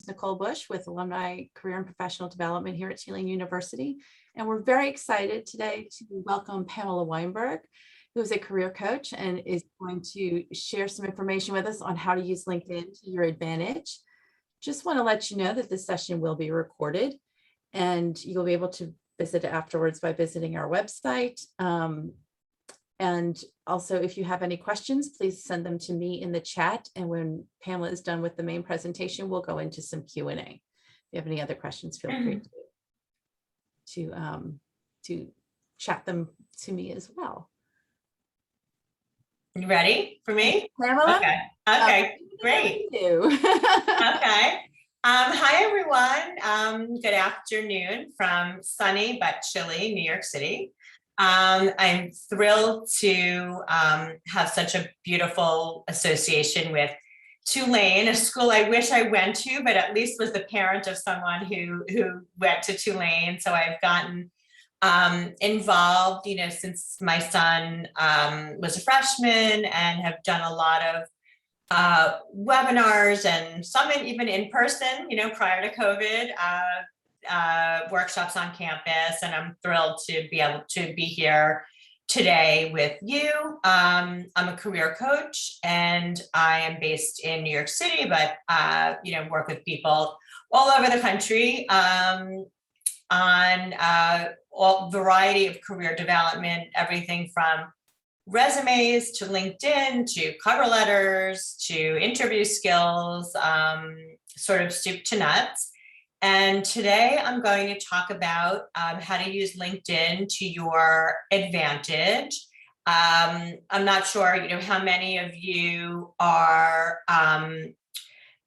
Nicole Bush with Alumni Career and Professional Development here at Tulane University. And we're very excited today to welcome Pamela Weinberg, who is a career coach and is going to share some information with us on how to use LinkedIn to your advantage. Just want to let you know that this session will be recorded and you'll be able to visit it afterwards by visiting our website. And also, if you have any questions, please send them to me in the chat. And when Pamela is done with the main presentation, we'll go into some Q&A. If you have any other questions, feel free to chat them to me as well. You ready for me? Pamela? Okay, great. Okay. Hi, everyone. Good afternoon from sunny but chilly New York City. I'm thrilled to have such a beautiful association with Tulane, a school I wish I went to, but at least was the parent of someone who went to Tulane. So I've gotten involved, since my son was a freshman, and have done a lot of webinars and some even in person, prior to COVID. Workshops on campus, and I'm thrilled to be able to be here today with you. I'm a career coach and I am based in New York City, but work with people all over the country on all variety of career development, everything from resumes to LinkedIn to cover letters to interview skills, sort of soup to nuts. And today I'm going to talk about how to use LinkedIn to your advantage. I'm not sure, how many of you are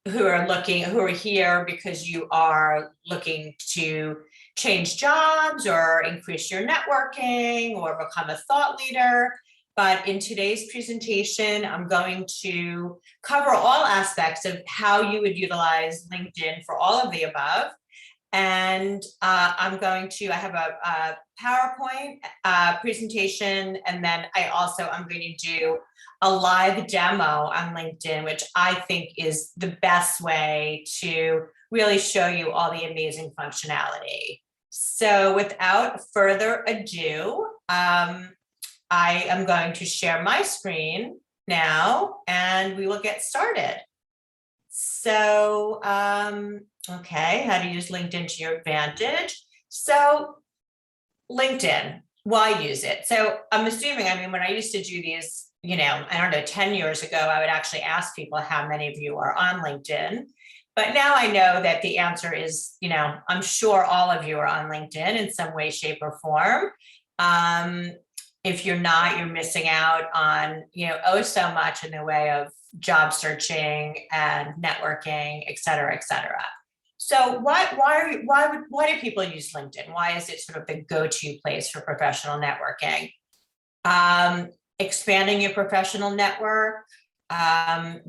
who are here because you are looking to change jobs or increase your networking or become a thought leader. But in today's presentation, I'm going to cover all aspects of how you would utilize LinkedIn for all of the above. And I have a PowerPoint presentation, and then I'm going to do a live demo on LinkedIn, which I think is the best way to really show you all the amazing functionality. So without further ado, I am going to share my screen now and we will get started. So, okay, how to use LinkedIn to your advantage. So LinkedIn, why use it? So I'm assuming, when I used to do these, 10 years ago, I would actually ask people how many of you are on LinkedIn. But now I know that the answer is, I'm sure all of you are on LinkedIn in some way, shape, or form. If you're not, you're missing out on, oh so much in the way of job searching and networking, et cetera, et cetera. So why do people use LinkedIn? Why is it sort of the go-to place for professional networking? Expanding your professional network,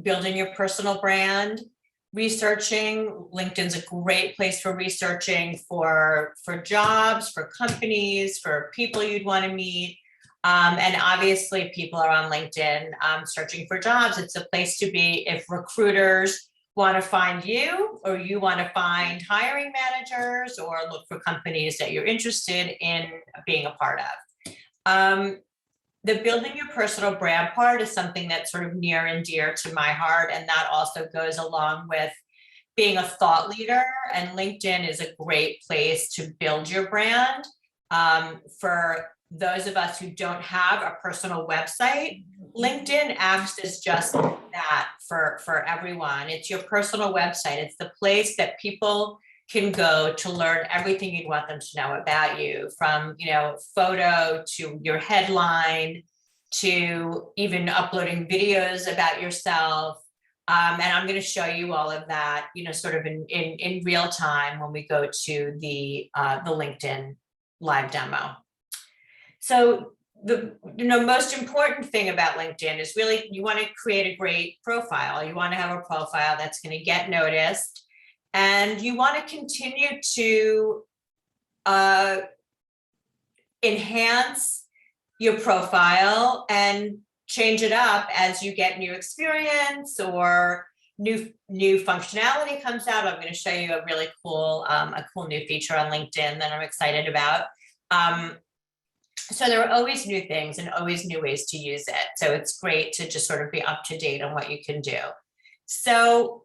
building your personal brand, researching. LinkedIn's a great place for researching for jobs, for companies, for people you'd want to meet. And obviously people are on LinkedIn searching for jobs. It's a place to be if recruiters want to find you, or you want to find hiring managers, or look for companies that you're interested in being a part of. The building your personal brand part is something that's sort of near and dear to my heart. And that also goes along with being a thought leader. And LinkedIn is a great place to build your brand. For those of us who don't have a personal website, LinkedIn acts as just that for everyone. It's your personal website. It's the place that people can go to learn everything you'd want them to know about you, from, photo to your headline, to even uploading videos about yourself. And I'm going to show you all of that, sort of in real time when we go to the LinkedIn live demo. So the most important thing about LinkedIn is really you want to create a great profile. You want to have a profile that's going to get noticed, and you want to continue to enhance your profile and change it up as you get new experience, or new functionality comes out. I'm going to show you a really cool, a cool new feature on LinkedIn that I'm excited about. So there are always new things and always new ways to use it. So it's great to just sort of be up to date on what you can do. So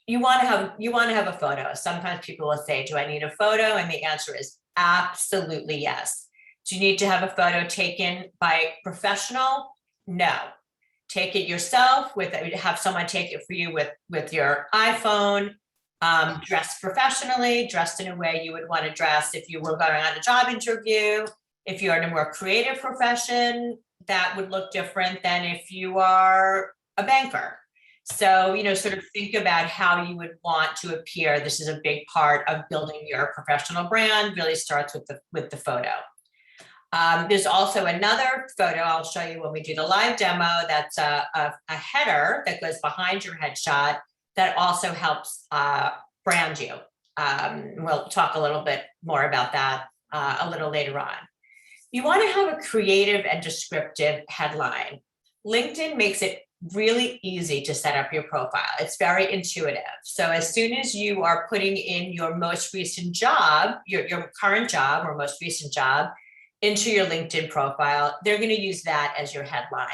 you want to have a photo. Sometimes people will say, do I need a photo? And the answer is absolutely yes. Do you need to have a photo taken by professional? No. Take it yourself, have someone take it for you with your iPhone, dressed professionally, dressed in a way you would want to dress if you were going on a job interview. If you're in a more creative profession, that would look different than if you are a banker. So, sort of think about how you would want to appear. This is a big part of building your professional brand, really starts with the photo. There's also another photo I'll show you when we do the live demo. That's a header that goes behind your headshot that also helps brand you. We'll talk a little bit more about that a little later on. You want to have a creative and descriptive headline. LinkedIn makes it really easy to set up your profile. It's very intuitive. So as soon as you are putting in your most recent job, your current job or most recent job into your LinkedIn profile, they're going to use that as your headline.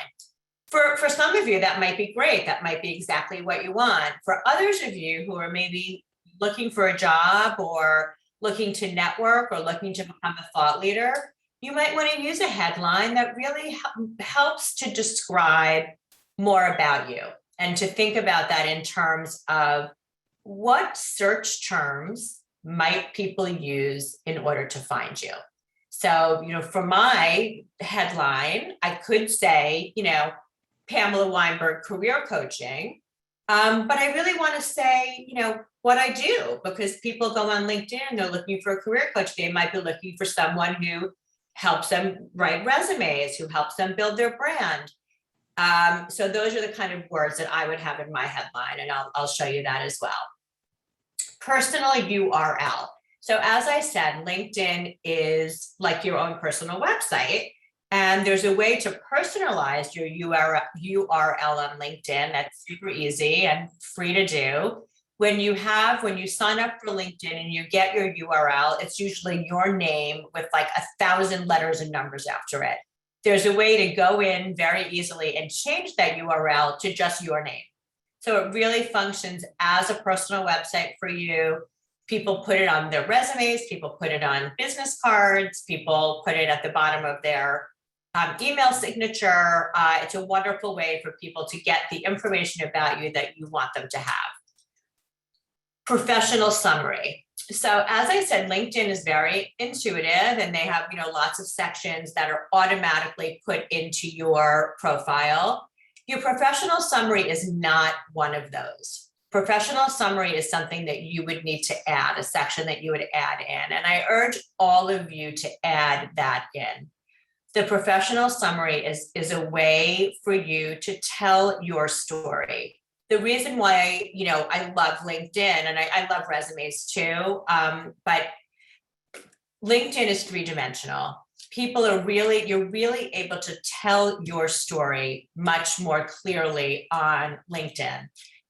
For some of you, that might be great. That might be exactly what you want. For others of you who are maybe looking for a job or looking to network or looking to become a thought leader, you might want to use a headline that really helps to describe more about you and to think about that in terms of what search terms might people use in order to find you. So, for my headline, I could say, Pamela Weinberg career coaching, but I really want to say, what I do, because people go on LinkedIn, they're looking for a career coach. They might be looking for someone who helps them write resumes, who helps them build their brand. So those are the kind of words that I would have in my headline, and I'll show you that as well. Personal URL. So as I said, LinkedIn is like your own personal website, and there's a way to personalize your URL on LinkedIn that's super easy and free to do. When you sign up for LinkedIn and you get your URL, it's usually your name with like 1,000 letters and numbers after it. There's a way to go in very easily and change that URL to just your name. So it really functions as a personal website for you. People put it on their resumes, people put it on business cards, people put it at the bottom of their email signature. It's a wonderful way for people to get the information about you that you want them to have. Professional summary. So as I said, LinkedIn is very intuitive, and they have, lots of sections that are automatically put into your profile. Your professional summary is not one of those. Professional summary is something that you would need to add, a section that you would add in. And I urge all of you to add that in. The professional summary is a way for you to tell your story. The reason why, I love LinkedIn, and I love resumes too, but LinkedIn is three-dimensional. You're really able to tell your story much more clearly on LinkedIn.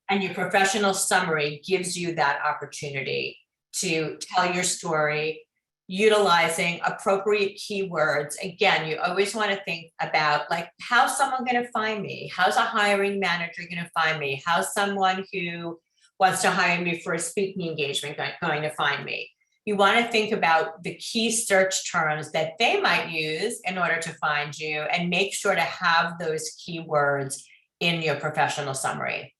And your professional summary gives you that opportunity to tell your story utilizing appropriate keywords. Again, you always want to think about, like, how's someone going to find me? How's a hiring manager going to find me? How's someone who wants to hire me for a speaking engagement going to find me? You want to think about the key search terms that they might use in order to find you, and make sure to have those keywords in your professional summary.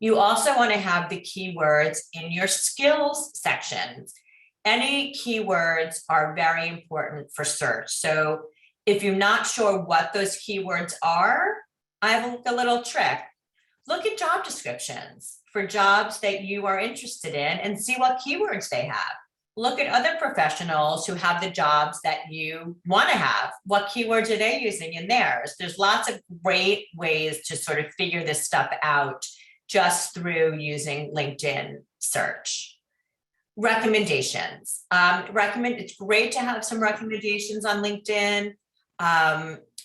You also want to have the keywords in your skills sections. Any keywords are very important for search. So if you're not sure what those keywords are, I have a little trick. Look at job descriptions for jobs that you are interested in and see what keywords they have. Look at other professionals who have the jobs that you want to have. What keywords are they using in theirs? There's lots of great ways to sort of figure this stuff out just through using LinkedIn search. Recommendations. It's great to have some recommendations on LinkedIn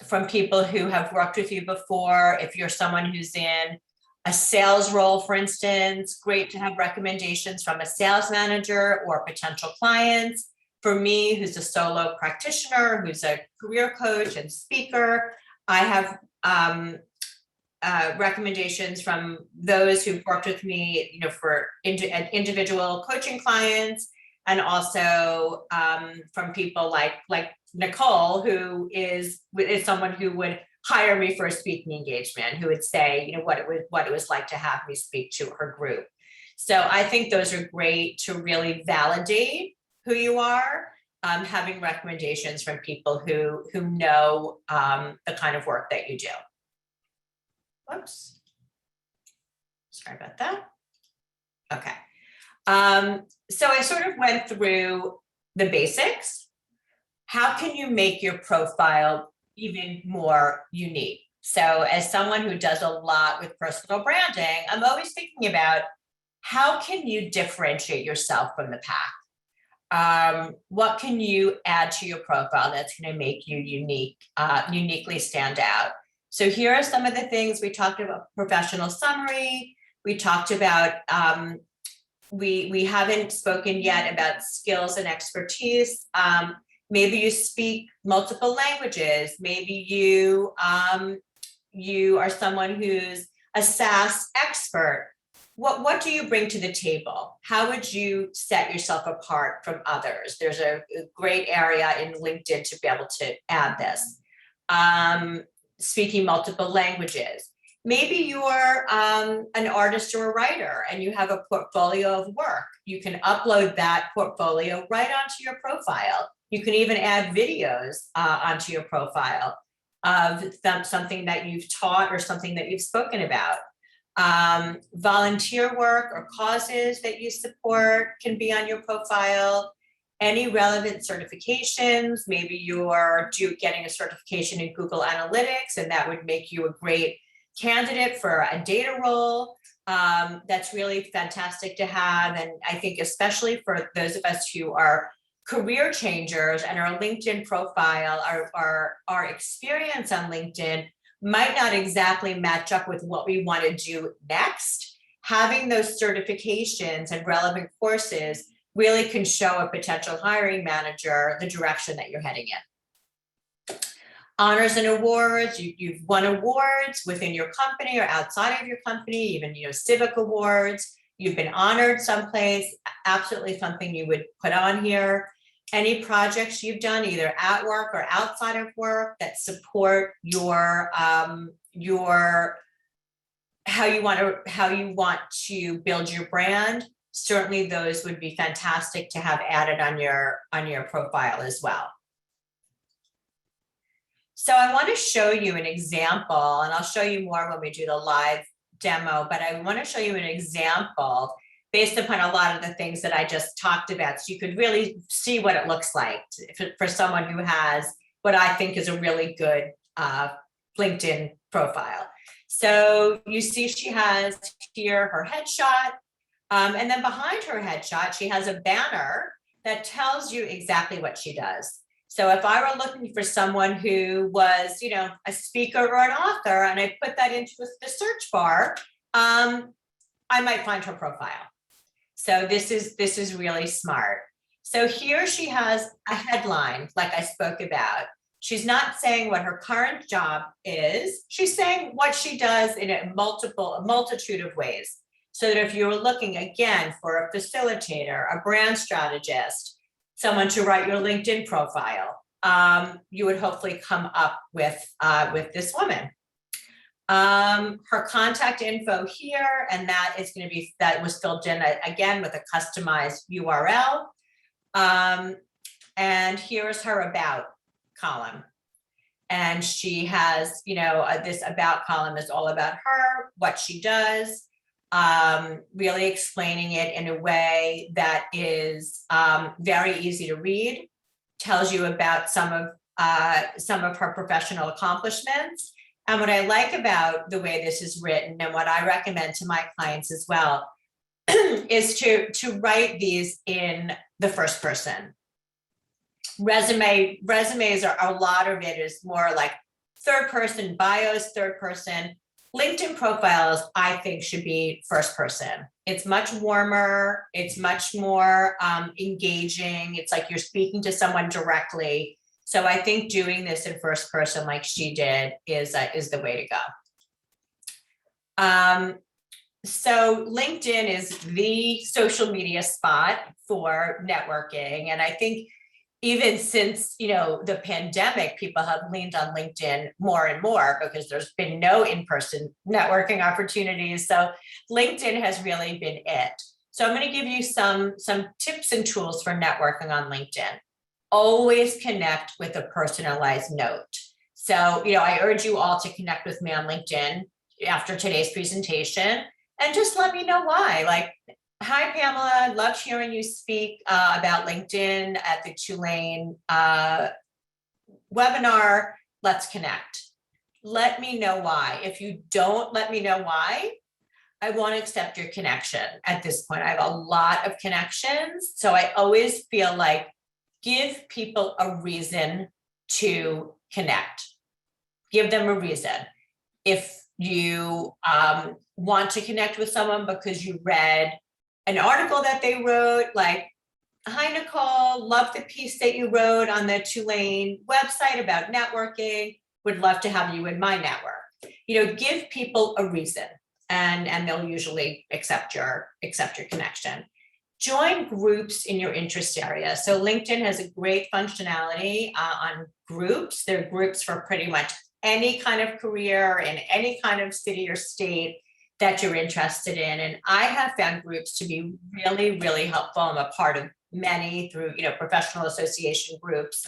from people who have worked with you before. If you're someone who's in a sales role, for instance. Great to have recommendations from a sales manager or potential clients. For me, who's a solo practitioner, who's a career coach and speaker, I have recommendations from those who've worked with me, for individual coaching clients, and also from people like Nicole, who is someone who would hire me for a speaking engagement, who would say, what it was like to have me speak to her group. So I think those are great to really validate who you are, having recommendations from people who know the kind of work that you do. Whoops. Sorry about that. Okay. So I sort of went through the basics. How can you make your profile even more unique? So as someone who does a lot with personal branding, I'm always thinking about how can you differentiate yourself from the pack? What can you add to your profile that's going to make you uniquely stand out? So here are some of the things we talked about: professional summary. We talked about, we haven't spoken yet about skills and expertise. Maybe you speak multiple languages. Maybe you are someone who's a SaaS expert. What do you bring to the table? How would you set yourself apart from others? There's a great area in LinkedIn to be able to add this. Speaking multiple languages. Maybe you're an artist or a writer and you have a portfolio of work. You can upload that portfolio right onto your profile. You can even add videos onto your profile of something that you've taught or something that you've spoken about. Volunteer work or causes that you support can be on your profile. Any relevant certifications. Maybe you're getting a certification in Google Analytics, and that would make you a great candidate for a data role. That's really fantastic to have. And I think especially for those of us who are career changers and our LinkedIn profile, our experience on LinkedIn might not exactly match up with what we want to do next. Having those certifications and relevant courses really can show a potential hiring manager the direction that you're heading in. Honors and awards, you've won awards within your company or outside of your company, even civic awards. You've been honored someplace, absolutely something you would put on here. Any projects you've done either at work or outside of work that support your how you want to build your brand. Certainly those would be fantastic to have added on your profile as well. So I want to show you an example, and I'll show you more when we do the live demo, but I want to show you an example based upon a lot of the things that I just talked about. So you could really see what it looks like for someone who has what I think is a really good LinkedIn profile. So you see she has here her headshot. And then behind her headshot, she has a banner that tells you exactly what she does. So if I were looking for someone who was, a speaker or an author, and I put that into the search bar, I might find her profile. So this is really smart. So here she has a headline, like I spoke about. She's not saying what her current job is. She's saying what she does in a multitude of ways. So that if you were looking again for a facilitator, a brand strategist, someone to write your LinkedIn profile, you would hopefully come up with this woman. Her contact info here, and that was filled in again with a customized URL. And here's her about column. And she has, this about column is all about her, what she does. Really explaining it in a way that is very easy to read, tells you about some of her professional accomplishments. And what I like about the way this is written, and what I recommend to my clients as well, is to write these in the first person. Resumes are, a lot of it is more like third person, bios third person. LinkedIn profiles, I think, should be first person. It's much warmer. It's much more engaging. It's like you're speaking to someone directly. So I think doing this in first person, like she did, is the way to go. So LinkedIn is the social media spot for networking, and I think even since, the pandemic, people have leaned on LinkedIn more and more because there's been no in-person networking opportunities. So LinkedIn has really been it. So I'm going to give you some tips and tools for networking on LinkedIn. Always connect with a personalized note. So, I urge you all to connect with me on LinkedIn after today's presentation and just let me know why. Like, hi, Pamela, loved hearing you speak about LinkedIn at the Tulane webinar. Let's connect. Let me know why. If you don't let me know why, I won't accept your connection at this point. I have a lot of connections. So I always feel like give people a reason to connect. Give them a reason. If you want to connect with someone because you read an article that they wrote, like, hi, Nicole, love the piece that you wrote on the Tulane website about networking, would love to have you in my network. Give people a reason and they'll usually accept your connection. Join groups in your interest area. So LinkedIn has a great functionality on groups. There are groups for pretty much any kind of career in any kind of city or state that you're interested in. And I have found groups to be really, really helpful. I'm a part of many through, professional association groups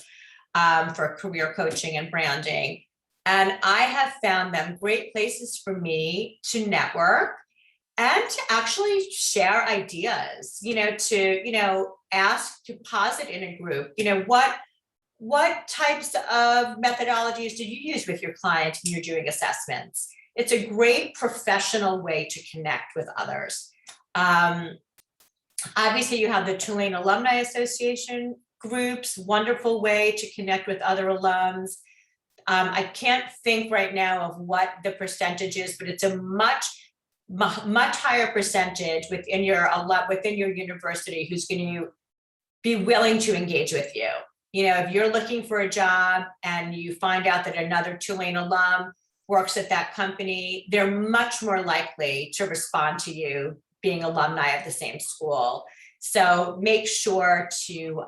for career coaching and branding. And I have found them great places for me to network and to actually share ideas, to ask to posit in a group, what types of methodologies did you use with your clients when you're doing assessments? It's a great professional way to connect with others. Obviously, you have the Tulane Alumni Association groups, wonderful way to connect with other alums. I can't think right now of what the percentage is, but it's a much higher percentage within your university who's going to be willing to engage with you. If you're looking for a job and you find out that another Tulane alum works at that company, they're much more likely to respond to you being alumni of the same school. So make sure to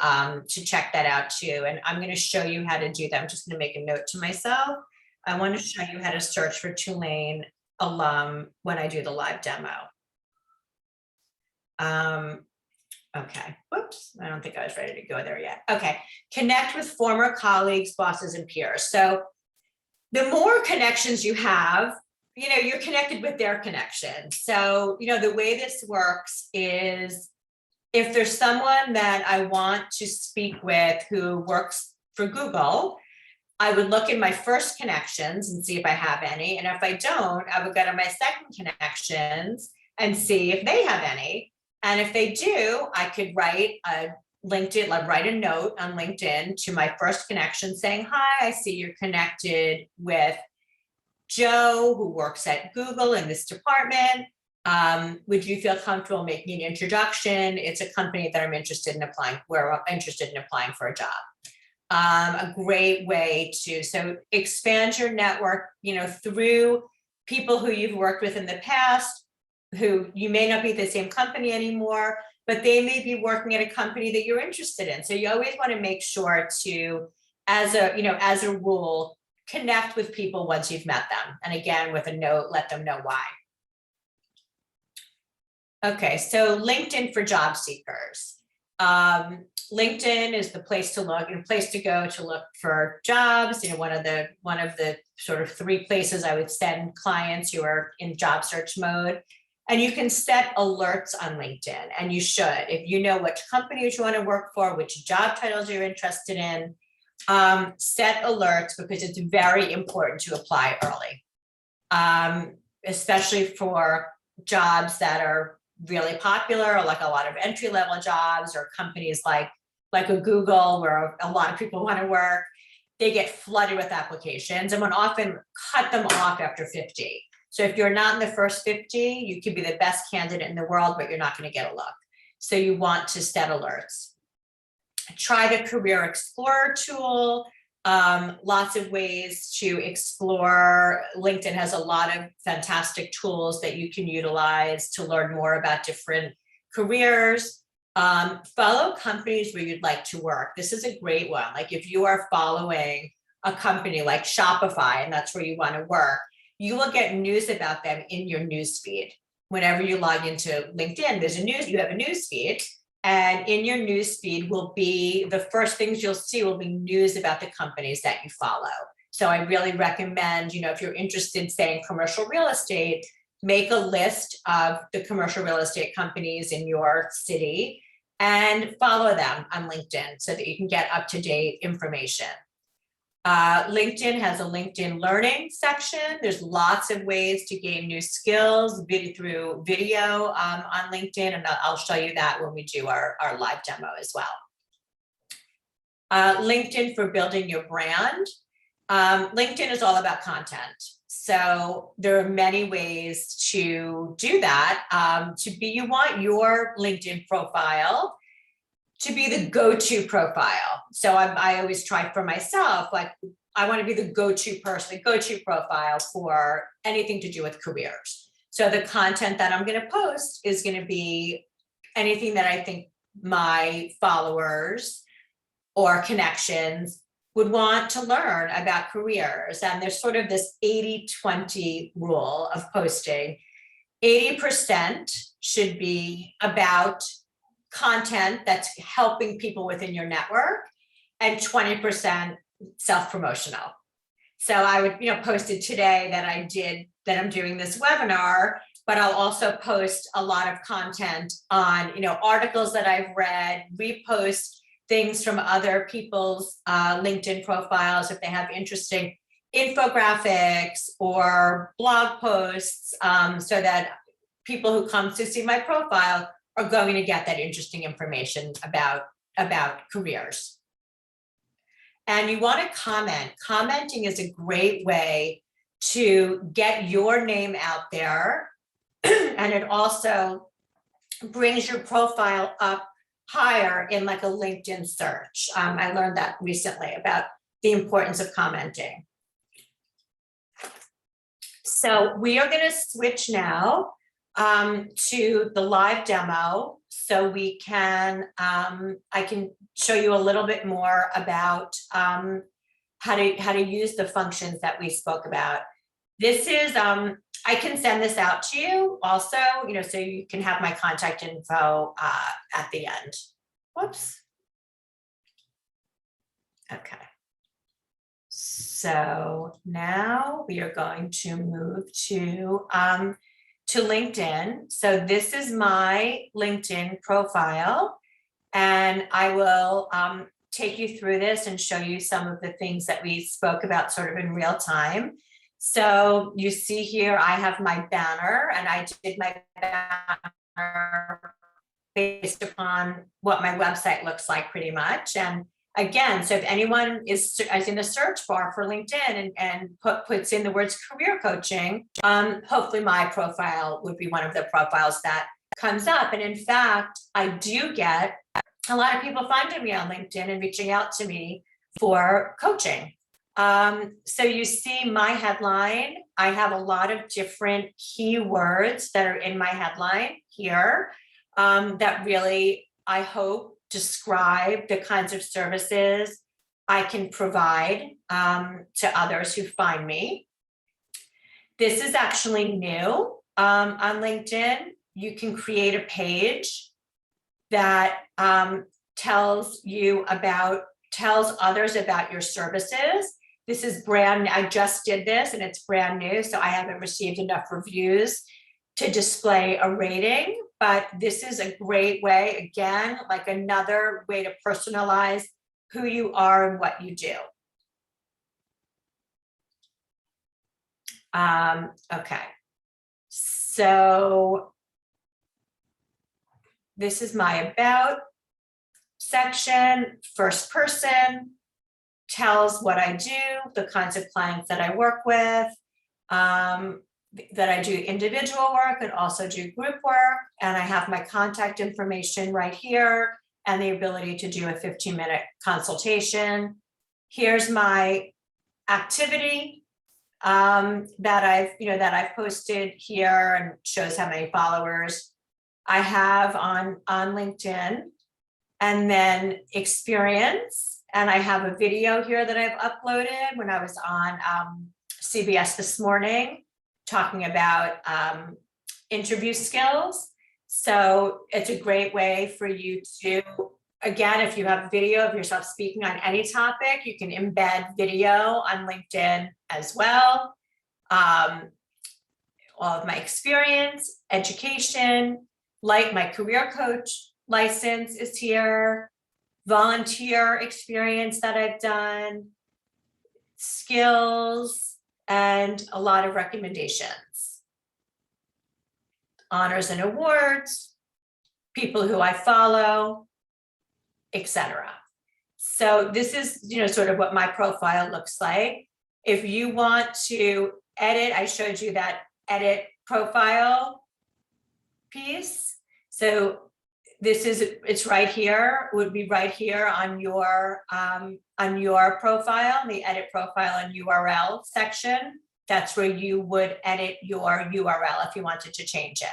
check that out too. And I'm going to show you how to do that. I'm just going to make a note to myself. I want to show you how to search for Tulane alum when I do the live demo. Okay, whoops, I don't think I was ready to go there yet. Okay, connect with former colleagues, bosses, and peers. So the more connections you have, you're connected with their connections. So, the way this works is if there's someone that I want to speak with who works for Google, I would look in my first connections and see if I have any. And if I don't, I would go to my second connections and see if they have any. And if they do, I could write a note on LinkedIn to my first connection saying, hi, I see you're connected with Joe, who works at Google in this department. Would you feel comfortable making an introduction? It's a company that I'm interested in applying for a job. A great way to expand your network, through people who you've worked with in the past, who you may not be the same company anymore, but they may be working at a company that you're interested in. So you always want to make sure to, as a rule, connect with people once you've met them. And again, with a note, let them know why. Okay, so LinkedIn for job seekers. LinkedIn is the place to look, and place to go to look for jobs. One of the sort of three places I would send clients who are in job search mode. And you can set alerts on LinkedIn, and you should. If you know which companies you want to work for, which job titles you're interested in, set alerts because it's very important to apply early, especially for jobs that are really popular, or like a lot of entry-level jobs, or companies like a Google where a lot of people want to work. They get flooded with applications and would often cut them off after 50. So if you're not in the first 50, you could be the best candidate in the world, but you're not going to get a look. So you want to set alerts. Try the Career Explorer tool. Lots of ways to explore. LinkedIn has a lot of fantastic tools that you can utilize to learn more about different careers. Follow companies where you'd like to work. This is a great one. Like if you are following a company like Shopify and that's where you want to work, you will get news about them in your news feed. Whenever you log into LinkedIn, you have a news feed, and in your news feed will be the first things you'll see will be news about the companies that you follow. So I really recommend, if you're interested, say, in commercial real estate, make a list of the commercial real estate companies in your city and follow them on LinkedIn so that you can get up-to-date information. LinkedIn has a LinkedIn Learning section. There's lots of ways to gain new skills through video on LinkedIn, and I'll show you that when we do our live demo as well. LinkedIn for building your brand. LinkedIn is all about content. So there are many ways to do that. You want your LinkedIn profile to be the go-to profile. So I always try for myself, like I want to be the go-to person, the go-to profile for anything to do with careers. So the content that I'm going to post is going to be anything that I think my followers or connections would want to learn about careers. And there's sort of this 80-20 rule of posting. 80% should be about content that's helping people within your network, and 20% self-promotional. So I would, posted today that I'm doing this webinar, but I'll also post a lot of content on, articles that I've read, repost things from other people's LinkedIn profiles if they have interesting infographics or blog posts, so that people who come to see my profile are going to get that interesting information about careers. And you want to comment. Commenting is a great way to get your name out there. And it also brings your profile up higher in like a LinkedIn search. I learned that recently about the importance of commenting. So we are going to switch now to the live demo, so we can I can show you a little bit more about how to use the functions that we spoke about. This is I can send this out to you also, so you can have my contact info at the end. Whoops. Okay. So now we are going to move to LinkedIn. So this is my LinkedIn profile, and I will take you through this and show you some of the things that we spoke about sort of in real time. So you see here, I have my banner, and I did my banner based upon what my website looks like pretty much. And again, so if anyone is in the search bar for LinkedIn and puts in the words career coaching, hopefully my profile would be one of the profiles that comes up. And in fact, I do get a lot of people finding me on LinkedIn and reaching out to me for coaching. So you see my headline. I have a lot of different keywords that are in my headline here that really, I hope, describe the kinds of services I can provide to others who find me. This is actually new on LinkedIn. You can create a page that tells others about your services. This is brand new. I just did this and it's brand new, so I haven't received enough reviews to display a rating, but this is a great way, again, like another way to personalize who you are and what you do. Okay, so this is my about section. First person tells what I do, the kinds of clients that I work with. that I do individual work and also do group work. And I have my contact information right here and the ability to do a 15-minute consultation. Here's my activity that I've posted here, and shows how many followers I have on LinkedIn, and then experience. And I have a video here that I've uploaded when I was on CBS this morning talking about interview skills. So it's a great way for you to, again, if you have video of yourself speaking on any topic, you can embed video on LinkedIn as well. All of my experience, education, like my career coach license is here, volunteer experience that I've done, skills, and a lot of recommendations. Honors and awards, people who I follow, etc. So this is, sort of what my profile looks like. If you want to edit, I showed you that edit profile piece. So it's right here, would be right here on your profile, the edit profile and URL section. That's where you would edit your URL if you wanted to change it.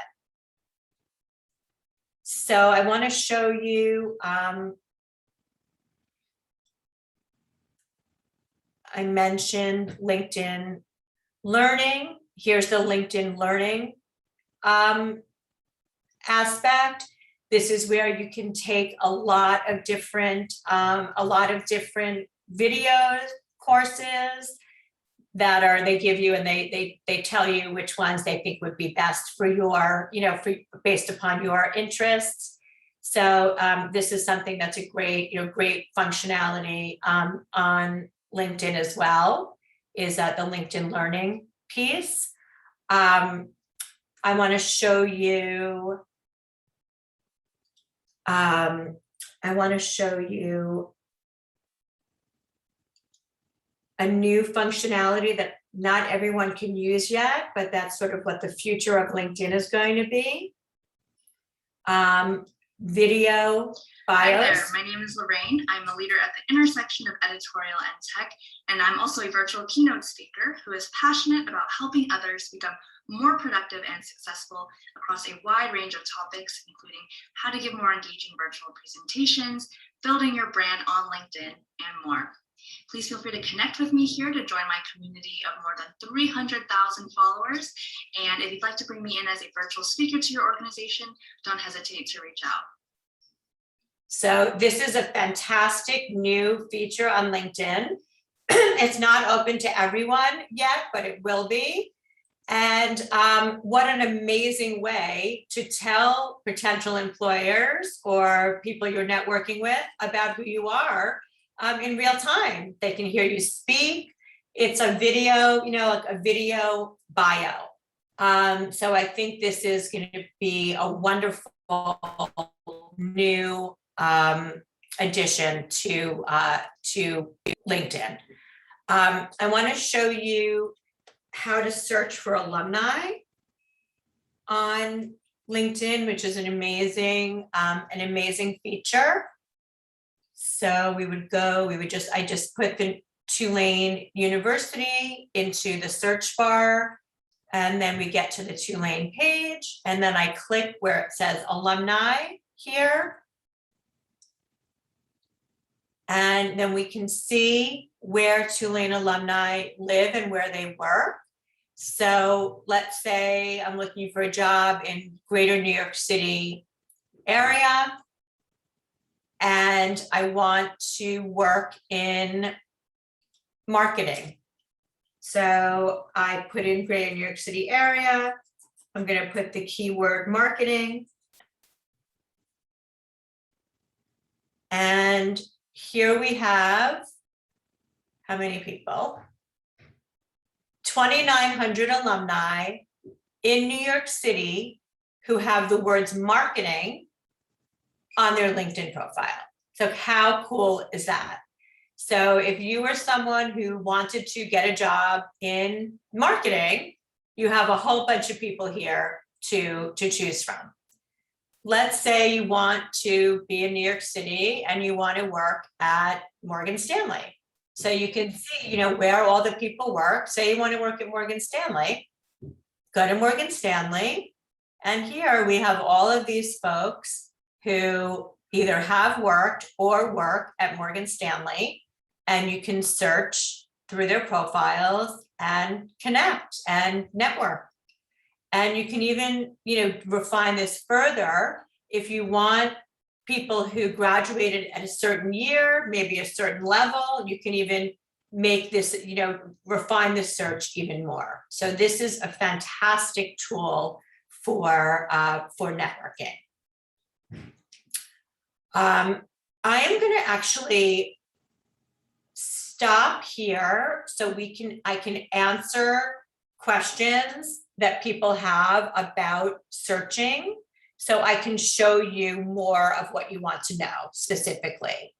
So I want to show you, I mentioned LinkedIn Learning. Here's the LinkedIn Learning aspect. This is where you can take a lot of different videos, courses that they give you, and they tell you which ones they think would be best for your, based upon your interests. So this is something that's a great functionality on LinkedIn as well, is that the LinkedIn Learning piece. I want to show you. A new functionality that not everyone can use yet, but that's sort of what the future of LinkedIn is going to be. Video Hi there, bios. my name is Lorraine. I'm a leader at the intersection of editorial and tech, and I'm also a virtual keynote speaker who is passionate about helping others become more productive and successful across a wide range of topics, including how to give more engaging virtual presentations, building your brand on LinkedIn, and more. Please feel free to connect with me here to join my community of more than 300,000 followers. And if you'd like to bring me in as a virtual speaker to your organization, don't hesitate to reach out. So this is a fantastic new feature on LinkedIn. It's not open to everyone yet, but it will be. And what an amazing way to tell potential employers or people you're networking with about who you are in real time. They can hear you speak. It's a video, like a video bio. So I think this is going to be a wonderful new addition to LinkedIn. I want to show you how to search for alumni on LinkedIn, which is an amazing feature. So I just put the Tulane University into the search bar, and then we get to the Tulane page, and then I click where it says alumni here. And then we can see where Tulane alumni live and where they work. So let's say I'm looking for a job in greater New York City area, and I want to work in marketing. So I put in greater New York City area. I'm going to put the keyword marketing. And here we have, how many people? 2,900 alumni in New York City who have the words marketing on their LinkedIn profile. So how cool is that? So if you were someone who wanted to get a job in marketing, you have a whole bunch of people here to choose from. Let's say you want to be in New York City and you want to work at Morgan Stanley. So you can see, where all the people work. Say you want to work at Morgan Stanley, go to Morgan Stanley. And here we have all of these folks who either have worked or work at Morgan Stanley. And you can search through their profiles and connect and network. And you can even, refine this further. If you want people who graduated at a certain year, maybe a certain level, you can even make this, refine the search even more. So this is a fantastic tool for networking. I am going to actually stop here so I can answer questions that people have about searching, so I can show you more of what you want to know specifically.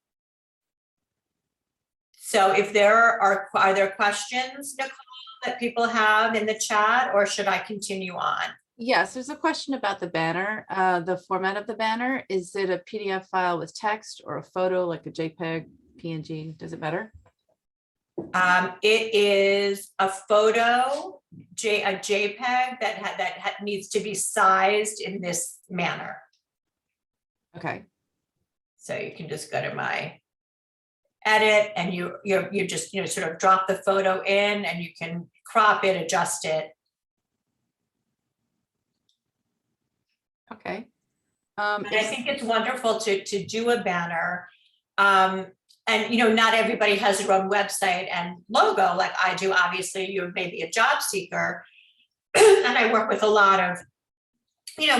So if there are there questions, Nicole, that people have in the chat, or should I continue on? Yes, there's a question about the banner, the format of the banner. Is it a PDF file with text or a photo like a JPEG, PNG? Does it matter? It is a photo, a JPEG that needs to be sized in this manner. Okay. So you can just go to my edit, and you just sort of drop the photo in, and you can crop it, adjust it. Okay. And I think it's wonderful to do a banner. And not everybody has their own website and logo like I do. Obviously, you're maybe a job seeker, and I work with a lot of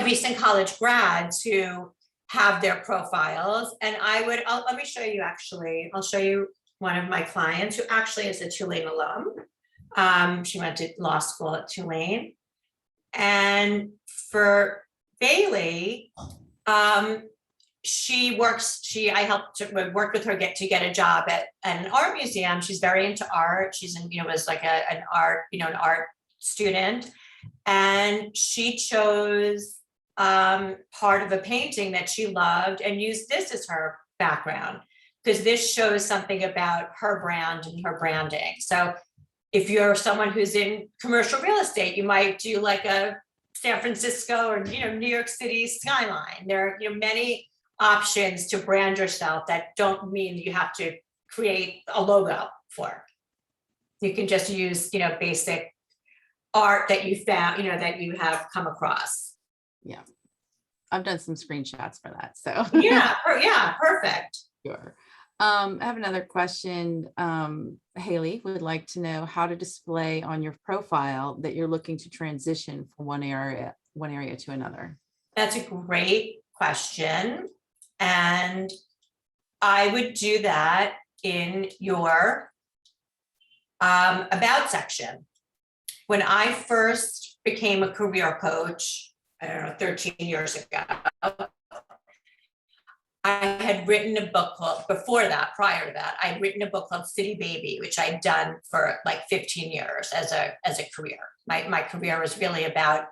recent college grads who have their profiles. And let me show you. Actually, I'll show you one of my clients who actually is a Tulane alum. She went to law school at Tulane, and for Bailey, I helped work with her to get a job at an art museum. She's very into art. She's was like an art student, and she chose part of a painting that she loved and used this as her background, because this shows something about her brand and her branding. So if you're someone who's in commercial real estate, you might do like a San Francisco or New York City skyline. There are many options to brand yourself that don't mean you have to create a logo for. You can just use basic art that you found, that you have come across. Yeah, I've done some screenshots for that. So yeah, perfect. Sure. I have another question. Haley would like to know how to display on your profile that you're looking to transition from one area to another. That's a great Question. And I would do that in your about section. When I first became a career coach, I don't know, 13 years ago, I had written a book called, prior to that, I had written a book called City Baby, which I'd done for like 15 years as a career. My career was really about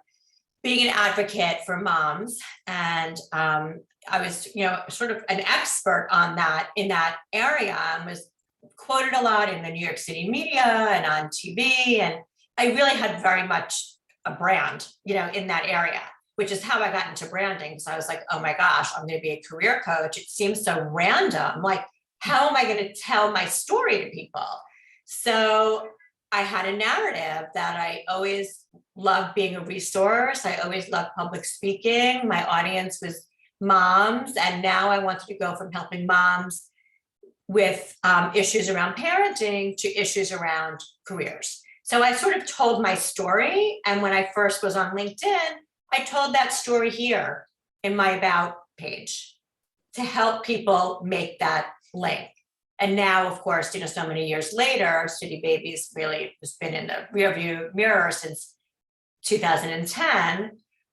being an advocate for moms. And I was, sort of an expert on that in that area, and was quoted a lot in the New York City media and on TV. And I really had very much a brand, in that area, which is how I got into branding. So I was like, oh my gosh, I'm going to be a career coach. It seems so random. Like, how am I going to tell my story to people? So I had a narrative that I always loved being a resource. I always loved public speaking. My audience was moms. And now I wanted to go from helping moms with issues around parenting to issues around careers. So I sort of told my story. And when I first was on LinkedIn, I told that story here in my About page to help people make that link. And now, of course, so many years later, City Baby's really has been in the rearview mirror since 2010.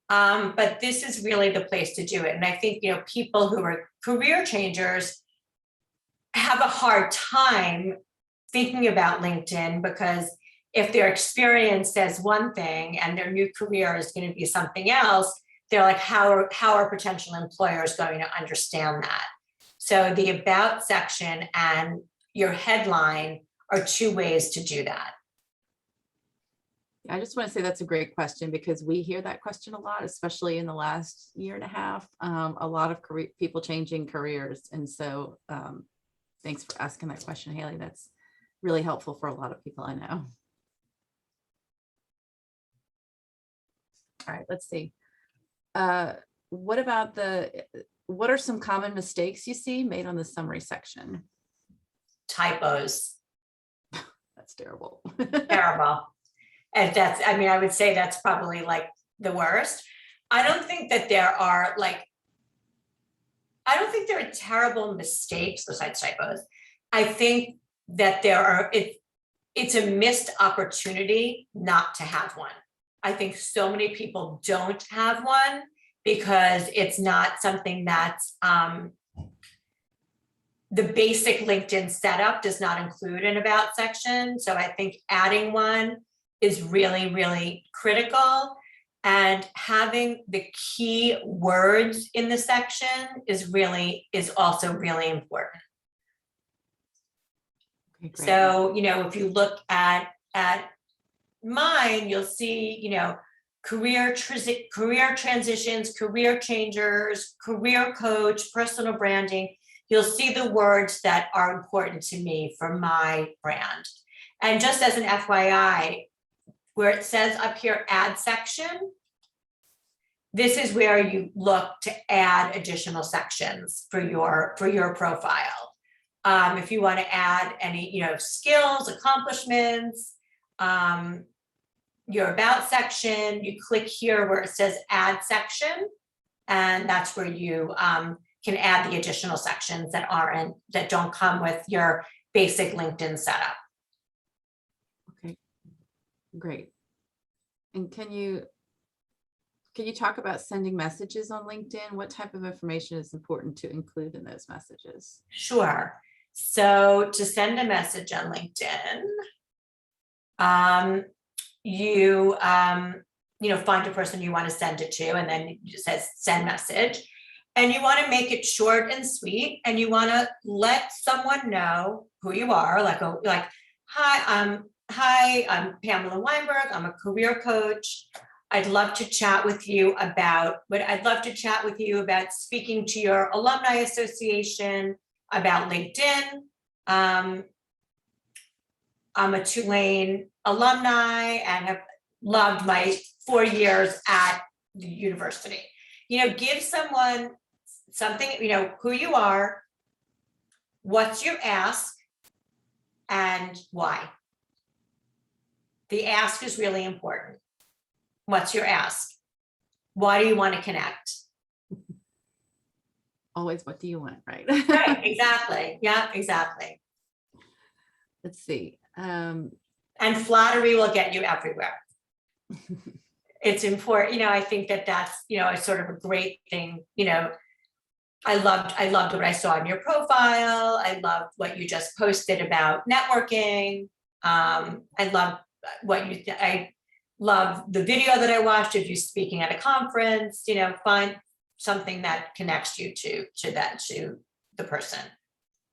But this is really the place to do it. And I think, people who are career changers have a hard time thinking about LinkedIn because if their experience says one thing and their new career is going to be something else, they're like, how are potential employers going to understand that? So the about section and your headline are two ways to do that. I just want to say that's a great question, because we hear that question a lot, especially in the last year and a half. A lot of people changing careers. And so thanks for asking that question, Haley. That's really helpful for a lot of people I know. All right, let's see. What are some common mistakes you see made on the summary section? Typos. That's terrible. Terrible. And that's, I mean, I would say that's probably like the worst. I don't think there are terrible mistakes besides typos. I think that it's a missed opportunity not to have one. I think so many people don't have one because it's not something that's, the basic LinkedIn setup does not include an about section. So I think adding one is really, really critical. And having the key words in the section is also really important. Okay, great. So, if you look at mine, you'll see, career transitions, career changers, career coach, personal branding. You'll see the words that are important to me for my brand. And just as an FYI, where it says up here, add section, this is where you look to add additional sections for your profile. If you want to add any, skills, accomplishments, your about section, you click here where it says add section, and that's where you can add the additional sections that don't come with your basic LinkedIn setup. Okay, great. And can you talk about sending messages on LinkedIn? What type of information is important to include in those messages? Sure. So to send a message on LinkedIn, you find a person you want to send it to, and then it says send message. And you want to make it short and sweet, and you want to let someone know who you are, like hi, I'm Pamela Weinberg. I'm a career coach. I'd love to chat with you about speaking to your alumni association about LinkedIn. I'm a Tulane alumni and have loved my 4 years at the university. Give someone something, who you are, what's your ask, and why. The ask is really important. What's your ask? Why do you want to connect? Always, what do you want, right? Right, exactly. Yeah, exactly. Let's see. And flattery will get you everywhere. It's important. I think that's, it's sort of a great thing. I loved what I saw in your profile. I loved what you just posted about networking. I love the video that I watched of you speaking at a conference. Find something that connects you to the person.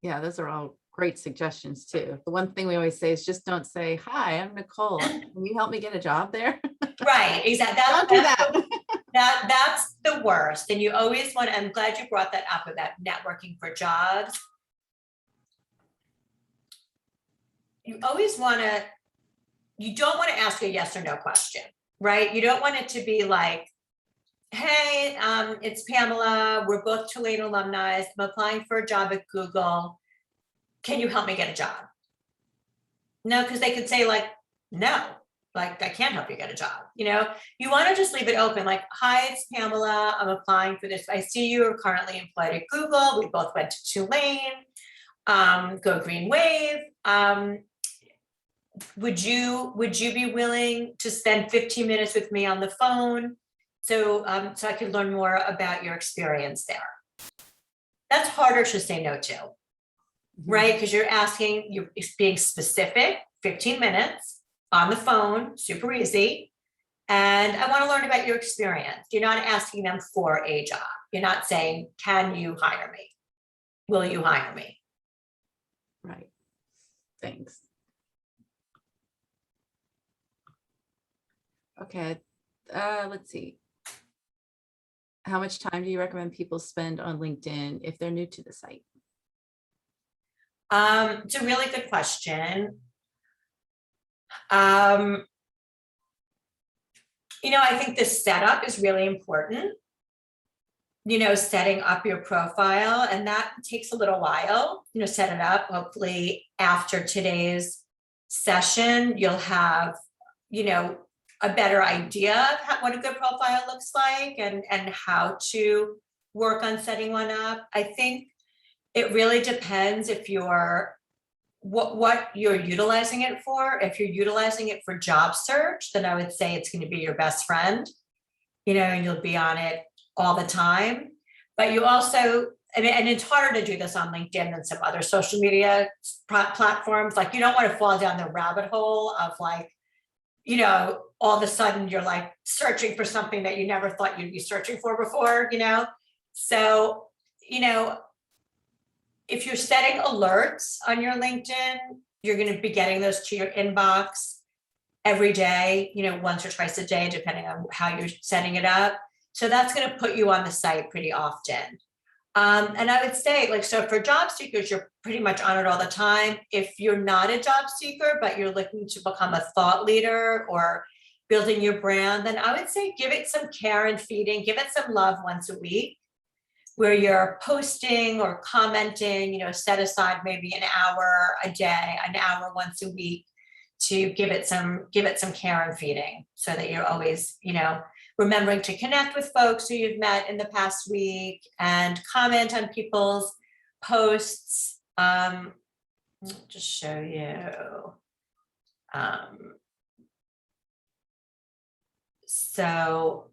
Yeah, those are all great suggestions too. The one thing we always say is just don't say, hi, I'm Nicole. Can you help me get a job there? Right, exactly. Don't do that. That's the worst. And you always want, I'm glad you brought that up about networking for jobs. You always want to, you don't want to ask a yes or no question, right? You don't want it to be like, hey, it's Pamela. We're both Tulane alumni. I'm applying for a job at Google. Can you help me get a job? No, because they could say like, no, like I can't help you get a job. You want to just leave it open. Like, hi, it's Pamela. I'm applying for this. I see you are currently employed at Google. We both went to Tulane. Go Green Wave. Would you be willing to spend 15 minutes with me on the phone so I could learn more about your experience there? That's harder to say no to, right? Because you're being specific, 15 minutes. on the phone, super easy. And I want to learn about your experience. You're not asking them for a job. You're not saying, can you hire me? Will you hire me? Right. Thanks. Okay. Let's see. How much time do you recommend people spend on LinkedIn if they're new to the site? It's a really good question. I think the setup is really important. Setting up your profile, and that takes a little while, set it up. Hopefully after today's session, you'll have, a better idea of what a good profile looks like and how to work on setting one up. I think it really depends if you're what you're utilizing it for. If you're utilizing it for job search, then I would say it's going to be your best friend, and you'll be on it all the time. But you also, and it's harder to do this on LinkedIn than some other social media platforms. Like, you don't want to fall down the rabbit hole of like, all of a sudden you're like searching for something that you never thought you'd be searching for before, So, if you're setting alerts on your LinkedIn, you're going to be getting those to your inbox every day, once or twice a day, depending on how you're setting it up. So that's going to put you on the site pretty often. And I would say, so for job seekers, you're pretty much on it all the time. If you're not a job seeker, but you're looking to become a thought leader or building your brand, then I would say give it some care and feeding, give it some love once a week, where you're posting or commenting, set aside maybe an hour a day, an hour once a week to give it some care and feeding, so that you're always, remembering to connect with folks who you've met in the past week and comment on people's posts. I'll just show you. So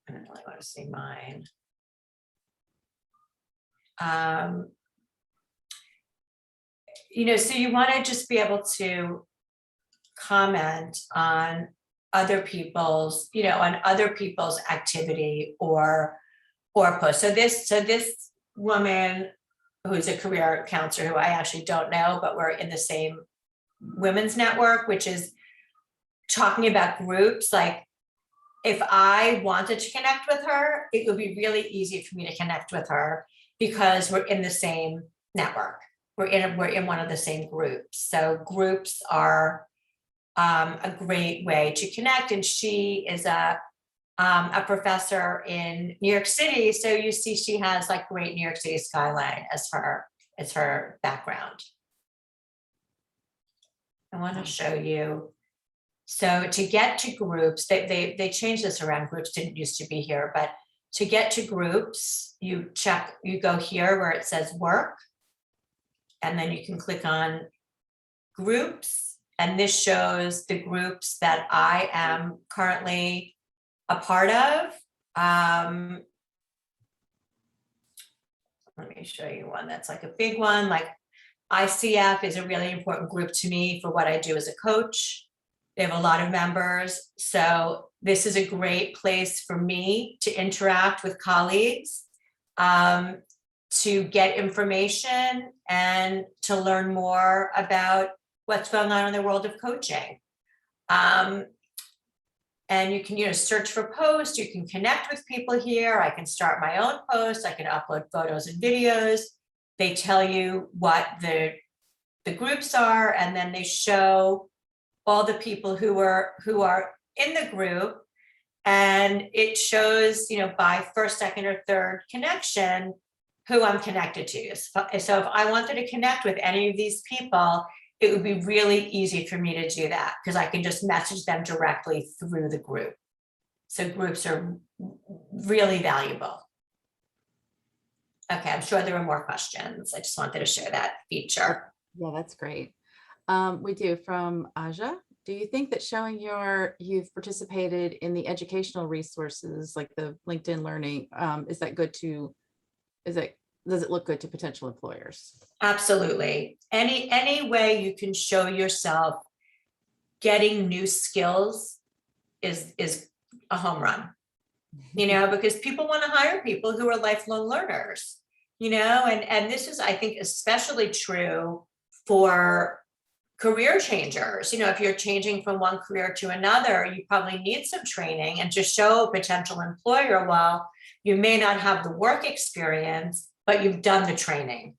I don't really want to see mine. So you want to just be able to comment on other people's, activity or post. So this woman who's a career counselor, who I actually don't know, but we're in the same women's network, which is talking about groups. Like, if I wanted to connect with her, it would be really easy for me to connect with her because we're in the same network. We're in one of the same groups. So groups are a great way to connect. And she is a professor in New York City. So you see, she has like great New York City skyline as her background. I want to show you. So to get to groups, they changed this around. Groups didn't used to be here, but to get to groups, you go here where it says work, and then you can click on groups. And this shows the groups that I am currently a part of. Let me show you one that's like a big one. Like, ICF is a really important group to me for what I do as a coach. They have a lot of members. So this is a great place for me to interact with colleagues, to get information and to learn more about what's going on in the world of coaching. And you can, search for posts, you can connect with people here. I can start my own posts, I can upload photos and videos. They tell you what the groups are, and then they show all the people who are in the group, and it shows, by first, second, or third connection, who I'm connected to. So if I wanted to connect with any of these people, it would be really easy for me to do that because I can just message them directly through the group. So groups are really valuable. Okay, I'm sure there are more questions. I just wanted to share that feature. Yeah, that's great. We do from Aja. Do you think that showing you've participated in the educational resources like the LinkedIn Learning, is that good to, does it look good to potential employers? Absolutely. Any way you can show yourself getting new skills is a home run, because people want to hire people who are lifelong learners, and this is, I think, especially true for career changers. If you're changing from one career to another, you probably need some training, and to show a potential employer, while you may not have the work experience, but you've done the training.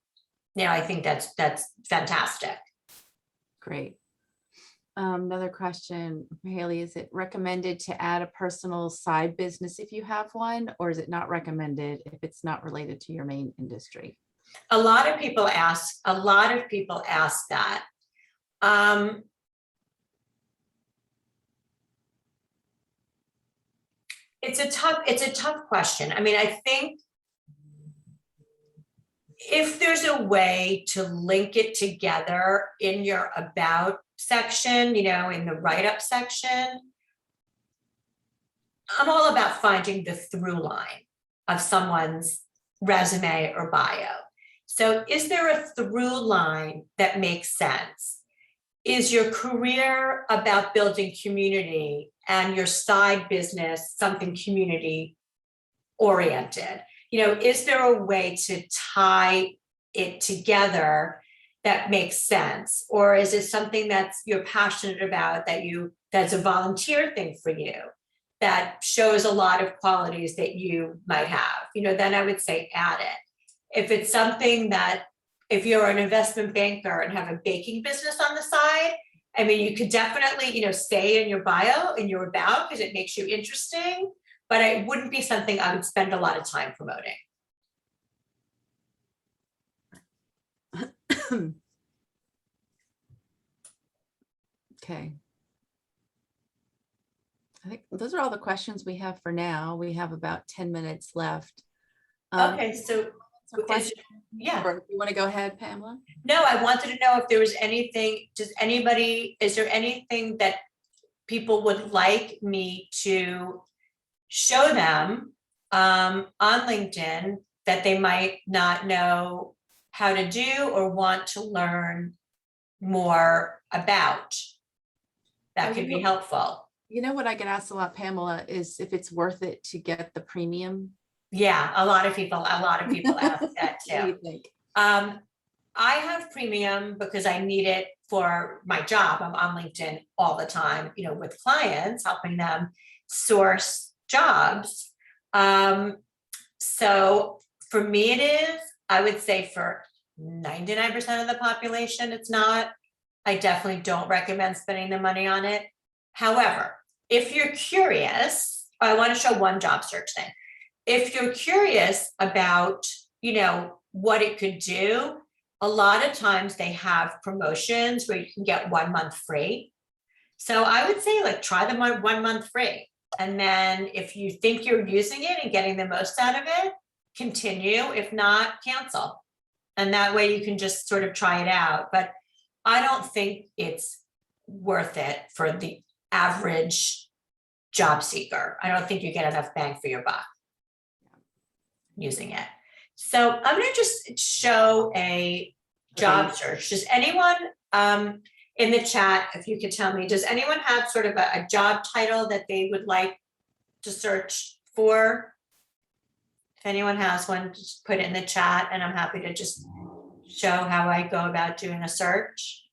I think that's fantastic. Great. Another question, Haley, is it recommended to add a personal side business if you have one, or is it not recommended if it's not related to your main industry? A lot of people ask that. It's a tough question. I mean, I think if there's a way to link it together in your about section, in the write-up section, I'm all about finding the through line of someone's resume or bio. So is there a through line that makes sense? Is your career about building community and your side business something community oriented? Is there a way to tie it together that makes sense? Or is it something that's you're passionate about, that's a volunteer thing for you, that shows a lot of qualities that you might have? Then I would say add it. If it's something that, if you're an investment banker and have a baking business on the side, I mean, you could definitely, stay in your bio, in your about, because it makes you interesting, but it wouldn't be something I would spend a lot of time promoting. Okay. I think those are all the questions we have for now. We have about 10 minutes left. Okay, so yeah. Or you want to go ahead, Pamela? No, I wanted to know if there was anything, is there anything that people would like me to show them on LinkedIn that they might not know how to do or want to learn more about that could be helpful? What I get asked a lot, Pamela, is if it's worth it to get the premium. Yeah, a lot of people ask that too. What do you think? I have premium because I need it for my job. I'm on LinkedIn all the time, with clients, helping them source jobs. So for me, it is. I would say for 99% of the population, it's not. I definitely don't recommend spending the money on it. However, if you're curious, I want to show one job search thing. If you're curious about, what it could do, a lot of times they have promotions where you can get 1 month free. So I would say try them on 1 month free. And then if you think you're using it and getting the most out of it, continue. If not, cancel. And that way you can just sort of try it out. But I don't think it's worth it for the average job seeker. I don't think you get enough bang for your buck using it. So I'm going to just show a job search. Does anyone in the chat, if you could tell me, does anyone have sort of a job title that they would like to search for? If anyone has one, just put it in the chat and I'm happy to just show how I go about doing a search.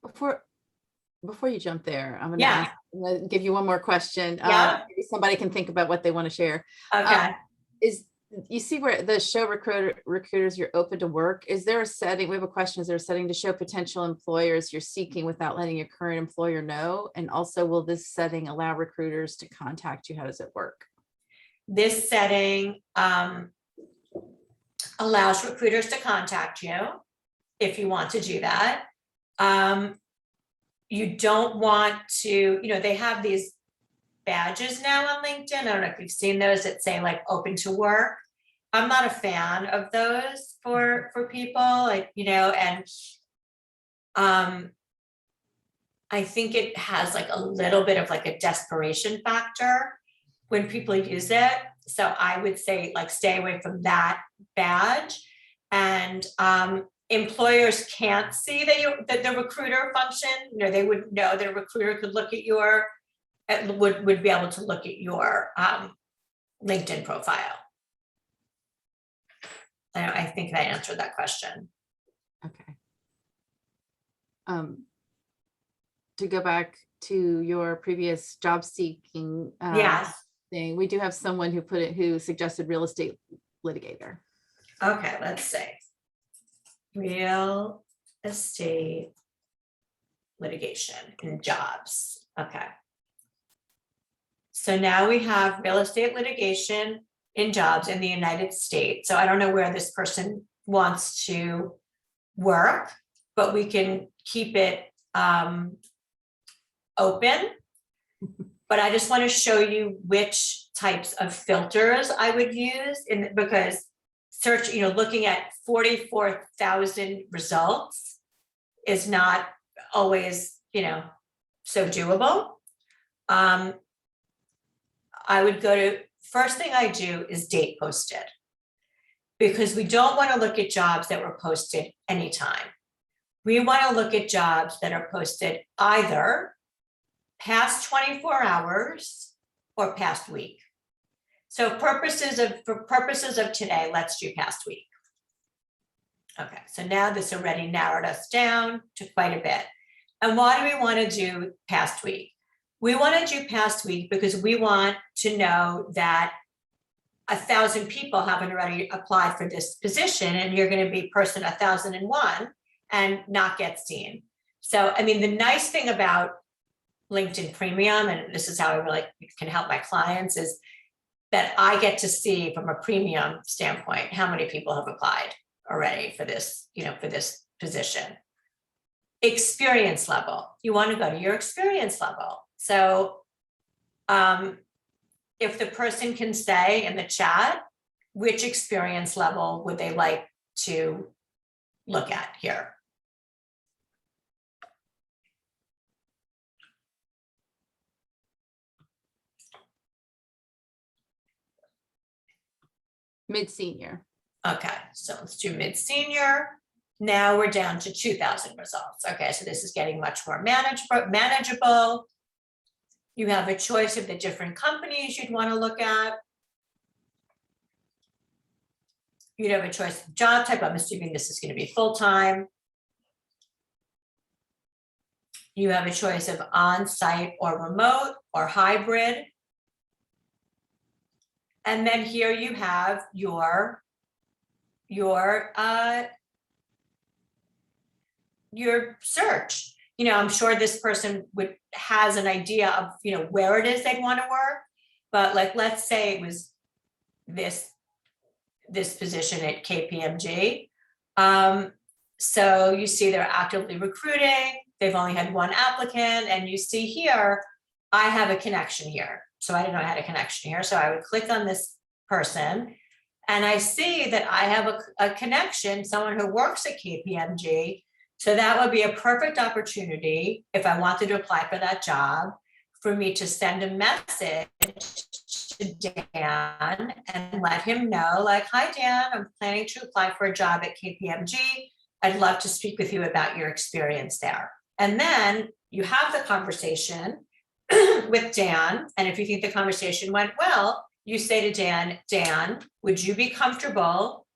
Before you jump there, I'm gonna give you one more question. Maybe somebody can think about what they want to share. Okay. Is you see where the show recruiters you're open to work? Is there a setting? We have a question. Is there a setting to show potential employers you're seeking without letting your current employer know? And also, will this setting allow recruiters to contact you? How does it work? This setting allows recruiters to contact you if you want to do that. You don't want to, they have these badges now on LinkedIn. I don't know if you've seen those that say open to work. I'm not a fan of those for people, and I think it has a little bit of a desperation factor when people use it. So I would say stay away from that badge. And employers can't see that the recruiter function, they would know that a recruiter could look at would be able to look at your LinkedIn profile. I think that answered that question. Okay. To go back to your previous job seeking Yes. thing, we do have someone who suggested real estate litigator. Okay, let's see. Real estate litigation in jobs. Okay. So now we have real estate litigation in jobs in the United States. So I don't know where this person wants to work, but we can keep it open. But I just want to show you which types of filters I would use because search, looking at 44,000 results is not always, so doable. I would go to, first thing I do is date posted, because we don't want to look at jobs that were posted anytime. We want to look at jobs that are posted either past 24 hours or past week. So for purposes of today, let's do past week. Okay, so now this already narrowed us down to quite a bit. And why do we want to do past week? We want to do past week because we want to know that 1,000 people haven't already applied for this position, and you're going to be person 1,001 and not get seen. So, the nice thing about LinkedIn Premium, and this is how I really can help my clients, is that I get to see from a premium standpoint how many people have applied already for this, for this position. Experience level. You want to go to your experience level. So if the person can say in the chat, which experience level would they like to look at here? Mid-senior. Okay, so let's do mid-senior. Now we're down to 2,000 results. Okay, so this is getting much more manageable. You have a choice of the different companies you'd want to look at. You'd have a choice of job type. I'm assuming this is going to be full-time. You have a choice of on-site or remote or hybrid. And then here you have your search. I'm sure this person has an idea of, where it is they'd want to work, but let's say it was this position at KPMG. So you see they're actively recruiting. They've only had one applicant, and you see here, I have a connection here. So I didn't know I had a connection here. So I would click on this person, and I see that I have a connection, someone who works at KPMG. So that would be a perfect opportunity, if I wanted to apply for that job, for me to send a message to Dan and let him know, hi, Dan, I'm planning to apply for a job at KPMG. I'd love to speak with you about your experience there. And then you have the conversation with Dan. And if you think the conversation went well, you say to Dan, would you be comfortable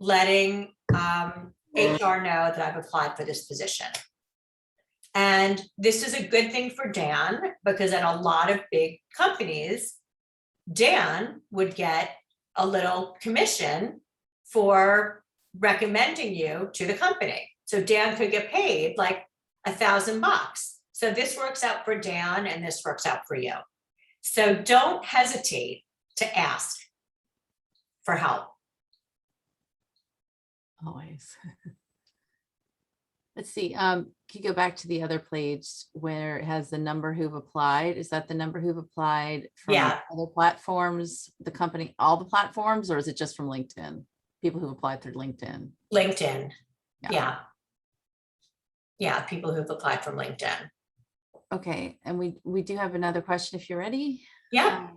letting HR know that I've applied for this position? And this is a good thing for Dan, because at a lot of big companies, Dan would get a little commission for recommending you to the company. So Dan could get paid $1,000. So this works out for Dan, and this works out for you. So don't hesitate to ask for help. Always. Let's see. Can you go back to the other page where it has the number who've applied? Is that the number who've applied from other platforms, the company, all the platforms, or is it just from LinkedIn? People who've applied through LinkedIn. LinkedIn. Yeah, people who've applied from LinkedIn. Okay, and we do have another question if you're ready. Yeah.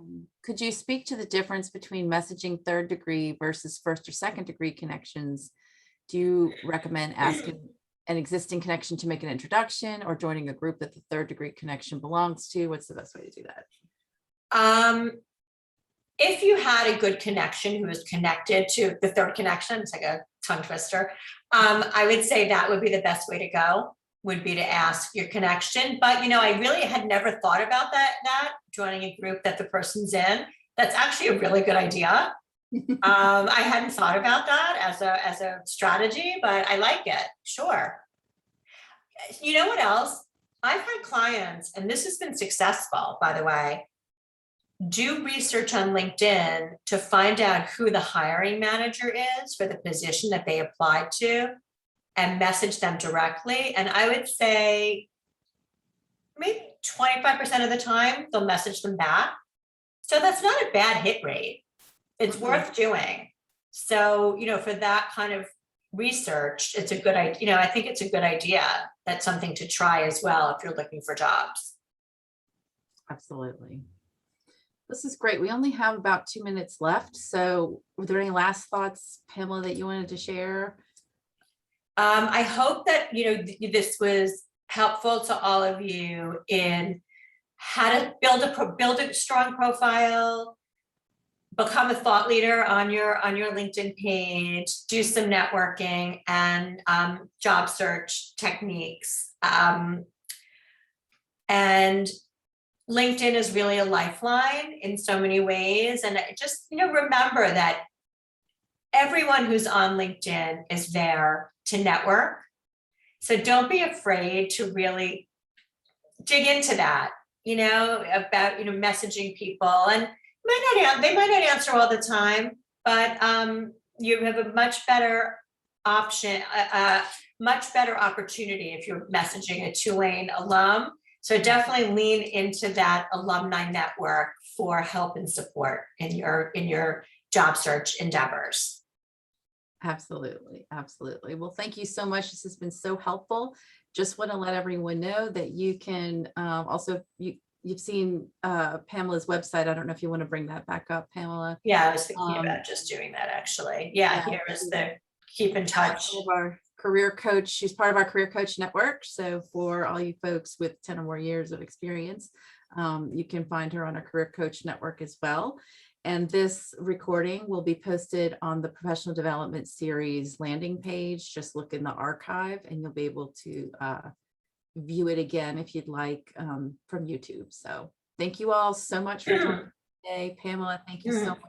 Could you speak to the difference between messaging third degree versus first or second degree connections? do you recommend asking an existing connection to make an introduction or joining a group that the third degree connection belongs to? What's the best way to do that? If you had a good connection who was connected to the third connection, it's like a tongue twister. I would say that would be the best way to go, would be to ask your connection. But, you know, I really had never thought about that joining a group that the person's in. That's actually a really good idea. I hadn't thought about that as a strategy, but I like it. Sure. You know what else? I've had clients, and this has been successful, by the way, do research on LinkedIn to find out who the hiring manager is for the position that they applied to and message them directly. And I would say maybe 25% of the time they'll message them back. So that's not a bad hit rate. It's worth doing. So, you know, for that kind of research, it's a good idea. You know, I think it's a good idea. That's something to try as well if you're looking for jobs. Absolutely. This is great. We only have about 2 minutes left. So were there any last thoughts, Pamela, that you wanted to share? I hope that, you know, this was helpful to all of you in how to build a strong profile, become a thought leader on your LinkedIn page, do some networking and job search techniques. And LinkedIn is really a lifeline in so many ways. And just, you know, remember that everyone who's on LinkedIn is there to network. So don't be afraid to really dig into that, you know, about, you know, messaging people. And they might not answer all the time, but you have a much better option, much better opportunity if you're messaging a Tulane alum. So definitely lean into that alumni network for help and support in your job search endeavors. Absolutely. Absolutely. Well, thank you so much. This has been so helpful. Just want to let everyone know that you can also, you've seen Pamela's website. I don't know if you want to bring that back up, Pamela. Yeah, I was thinking about just doing that actually. Yeah, here is the keep in touch. Of our career coach. She's part of our career coach network. So for all you folks with 10 or more years of experience, you can find her on our career coach network as well. And this recording will be posted on the professional development series landing page. Just look in the archive and you'll be able to view it again if you'd like from YouTube. So thank you all so much for joining today. Pamela, thank you so much.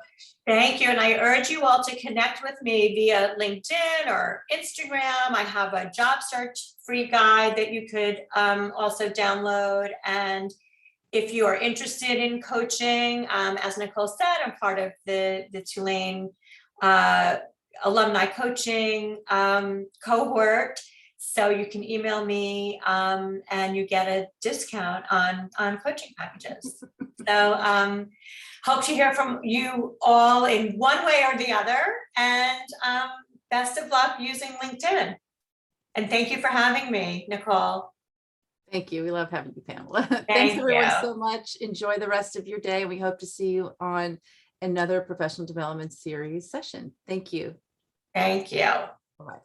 Thank you. And I urge you all to connect with me via LinkedIn or Instagram. I have a job search free guide that you could also download. And if you are interested in coaching, as Nicole said, I'm part of the Tulane alumni coaching cohort. So you can email me and you get a discount on coaching packages. So hope to hear from you all in one way or the other. And best of luck using LinkedIn. And thank you for having me, Nicole. Thank you. We love having you, Pamela. Thank Thanks everyone you. so much. Enjoy the rest of your day. We hope to see you on another professional development series session. Thank you. Thank you. Bye-bye.